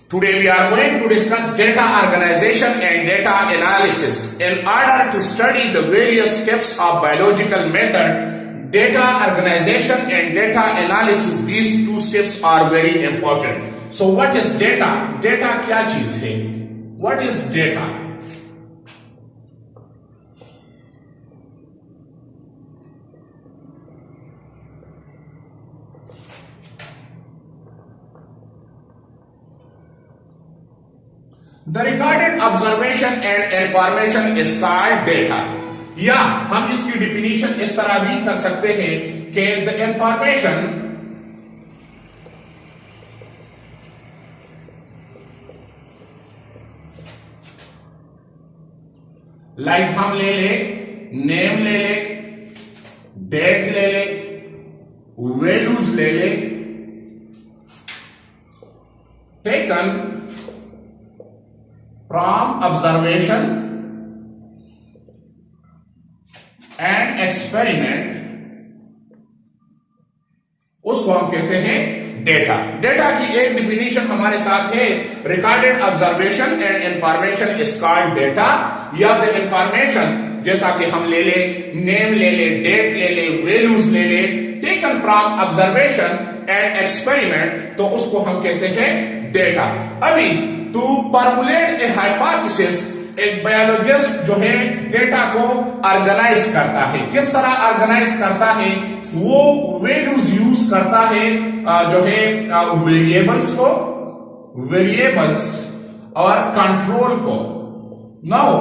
Today we are going to discuss data organization and data analysis. In order to study the various steps of biological method, data organization and data analysis, these two steps are very important. So what is data? Data क्या चीज है? What is data? The recorded observation and information is called data. या हम इसकी definition इस तरह भी कर सकते हैं कि the information लाइक हम ले ले नेम ले ले डेट ले ले वैल्यूज ले ले taken from observation and experiment, उसको हम कहते हैं डेटा. डेटा की एक डिफिनीशन हमारे साथ है, recorded observation and information is called data. या द इंफॉर्मेशन जैसा कि हम ले ले नेम ले ले डेट ले ले वैल्यूज ले ले taken from observation and experiment, तो उसको हम कहते हैं डेटा. अभी टू फॉर्मुलेट ए हाइपोथेसिस, एक बायोलॉजिस्ट जो है डेटा को ऑर्गेनाइज करता है. किस तरह ऑर्गेनाइज करता है? वो वैल्यूज यूज करता है जो है वेरिएबल्स और कंट्रोल को. नाउ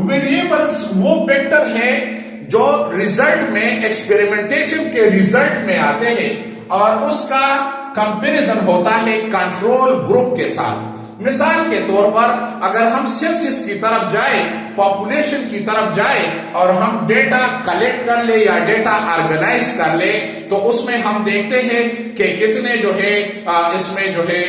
वेरिएबल्स वो वेक्टर है जो रिजल्ट में एक्सपेरिमेंटेशन के रिजल्ट में आते हैं और उसका कंपैरिजन होता है कंट्रोल ग्रुप के साथ. मिसाल के तौर पर अगर हम सेंसस की तरफ जाए, पॉपुलेशन की तरफ जाए और हम डेटा कलेक्ट कर ले या डेटा ऑर्गेनाइज कर ले, तो उसमें हम देखते हैं कि कितने जो है इसमें जो है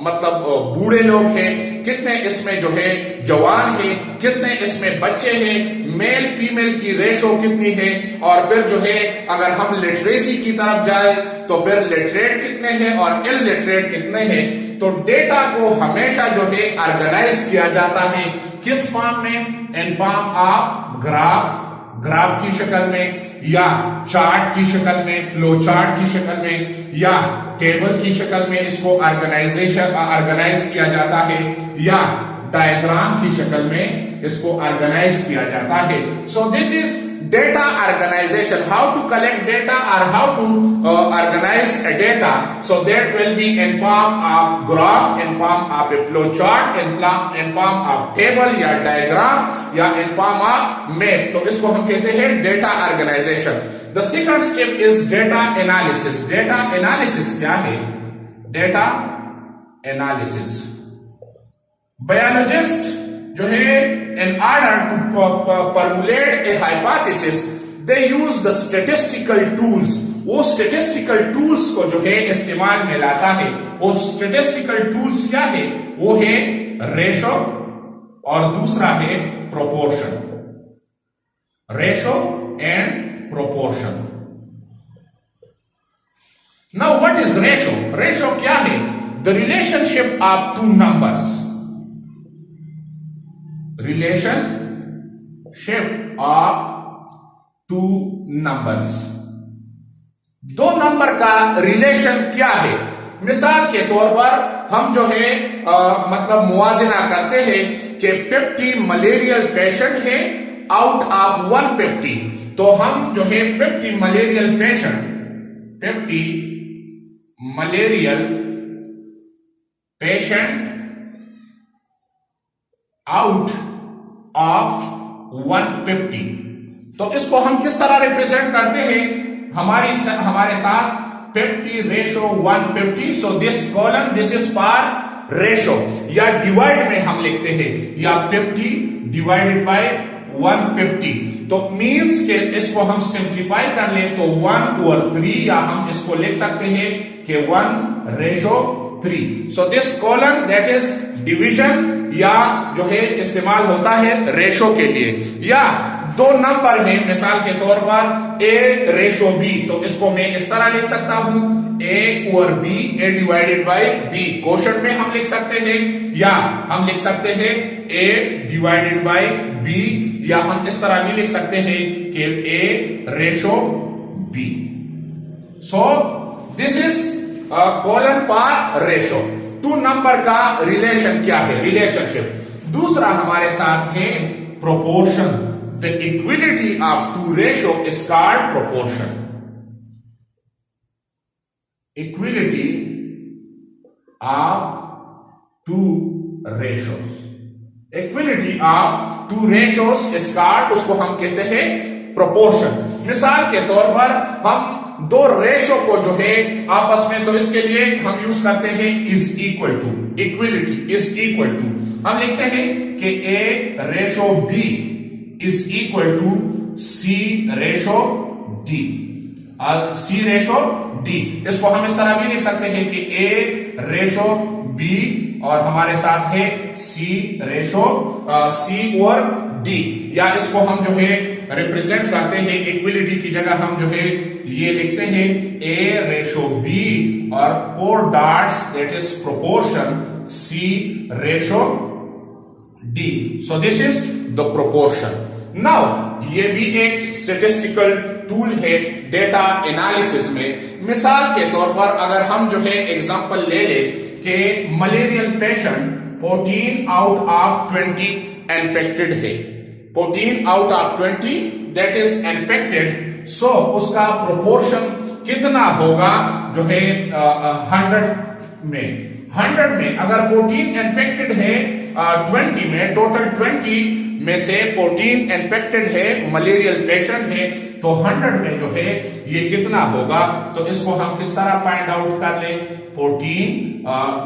मतलब बूढ़े लोग हैं, कितने इसमें जो है जवान हैं, कितने इसमें बच्चे हैं, मेल फीमेल की रेशो कितनी है. और फिर जो है अगर हम लिटरेसी की तरफ जाए तो फिर लिटरेट कितने हैं और इलिटरेट कितने हैं. तो डेटा को हमेशा जो है ऑर्गेनाइज किया जाता है किस फॉर्म में? इन फॉर्म ऑफ ग्राफ की शक्ल में, या चार्ट की शक्ल में, फ्लो चार्ट की शक्ल में, या टेबल की शक्ल में इसको ऑर्गेनाइज किया जाता है, या डायग्राम की शक्ल में इसको ऑर्गेनाइज किया जाता है. So this is data organization, how to collect data or how to organize a data. So that will be in form of graph, in form of a flow chart, in form of table या diagram या in form of map. तो इसको हम कहते हैं data organization. The second step is data analysis. Data analysis क्या है? Data analysis. Biologist जो है in order to formulate a hypothesis, they use the statistical tools. वो statistical tools को जो है इस्तेमाल में लाता है. वो statistical tools क्या है? वो है रेशो और दूसरा है proportion. Ratio and proportion. Now what is ratio? Ratio क्या है? The relationship of two numbers. Relationship of two numbers. दो नंबर का रिलेशन क्या है? मिसाल के तौर पर हम जो है मतलब मुआजिना करते हैं कि 50 मलेरियल पेशेंट है आउट ऑफ 150. तो हम जो है 50 मलेरियल पेशेंट आउट ऑफ 150. तो इसको हम किस तरह रिप्रेजेंट करते हैं? हमारे साथ 50 ratio 150. So this column this is for ratio. या डिवाइड में हम लिखते हैं या 50 डिवाइडेड बाय 150. तो मीन्स के इसको हम सिंप्लीफाई कर ले तो 1/3, या हम इसको लिख सकते हैं कि 1/3. So this column that is division या जो है इस्तेमाल होता है रेशो के लिए. या दो नंबर है, मिसाल के तौर पर ए रेशो बी, तो इसको मैं इस तरह लिख सकता हूं, A over B, A divided by B quotient में हम लिख सकते हैं, या हम लिख सकते हैं ए डिवाइडेड बाय बी, या हम इस तरह भी लिख सकते हैं कि A ratio B. So this is colon पार रेशो। टू नंबर का रिलेशन क्या है, रिलेशनशिप। दूसरा हमारे साथ है proportion. The equality of two ratio is called proportion. Equality of two ratios, equality of two ratios is called, उसको हम कहते हैं प्रोपोर्शन। मिसाल के तौर पर हम दो रेशो को जो है आपस में, तो इसके लिए हम यूज करते हैं is equal to, equality is equal to, हम लिखते हैं कि A ratio B is equal to C ratio D, C ratio D. इसको हम इस तरह भी लिख सकते हैं कि ए रेशो बी और हमारे साथ है सी रेशो सी ओवर डी, या इसको हम जो है रिप्रेजेंट करते हैं इक्विलिटी की जगह हम जो है ये लिखते हैं ए रेशो बी और 4 dots, that is proportion C ratio D. So this is the proportion. Now ये भी एक स्टैटिस्टिकल टूल है डेटा एनालिसिस में। मिसाल के तौर पर अगर हम जो है एग्जांपल ले ले कि malarial patient 14 out of 20 infected है, 14 out of 20 that is infected, so उसका प्रोपोर्शन कितना होगा जो है 100 में। 100 में अगर 14 इन्फेक्टेड है 20 में, टोटल 20 में से 14 इन्फेक्टेड है, मलेरियल पेशेंट है, तो 100 में जो है ये कितना होगा, तो इसको हम किस तरह फाइंड आउट कर ले, 14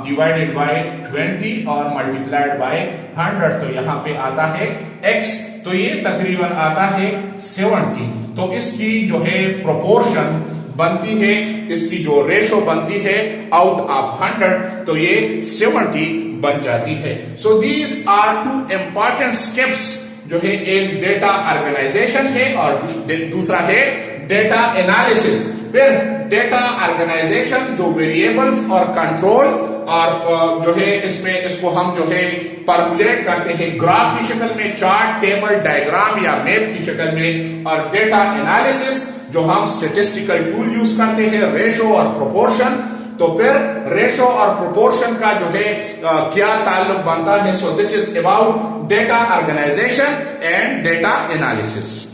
डिवाइडेड बाय 20 और मल्टीप्लाइड बाय 100, तो यहां पे आता है x, तो ये तकरीबन आता है 70। तो इसकी जो है प्रोपोर्शन बनती है, इसकी जो रेशो बनती है आउट ऑफ 100, तो ये 70 बन जाती है। So these are two important steps जो है, एक डेटा ऑर्गेनाइजेशन है और दूसरा है डेटा एनालिसिस। फिर डेटा ऑर्गेनाइजेशन जो वेरिएबल्स और कंट्रोल और जो है इसमें इसको हम जो है फॉर्मुलेट करते हैं ग्राफ की शक्ल में, चार्ट, टेबल, डायग्राम या मैप की शक्ल में, और डेटा एनालिसिस जो हम स्टैटिस्टिकल टूल यूज करते हैं रेशो और प्रोपोर्शन। तो फिर रेशो और प्रोपोर्शन का जो है क्या ताल्लुक बनता है। So this is about data organisation and data analysis.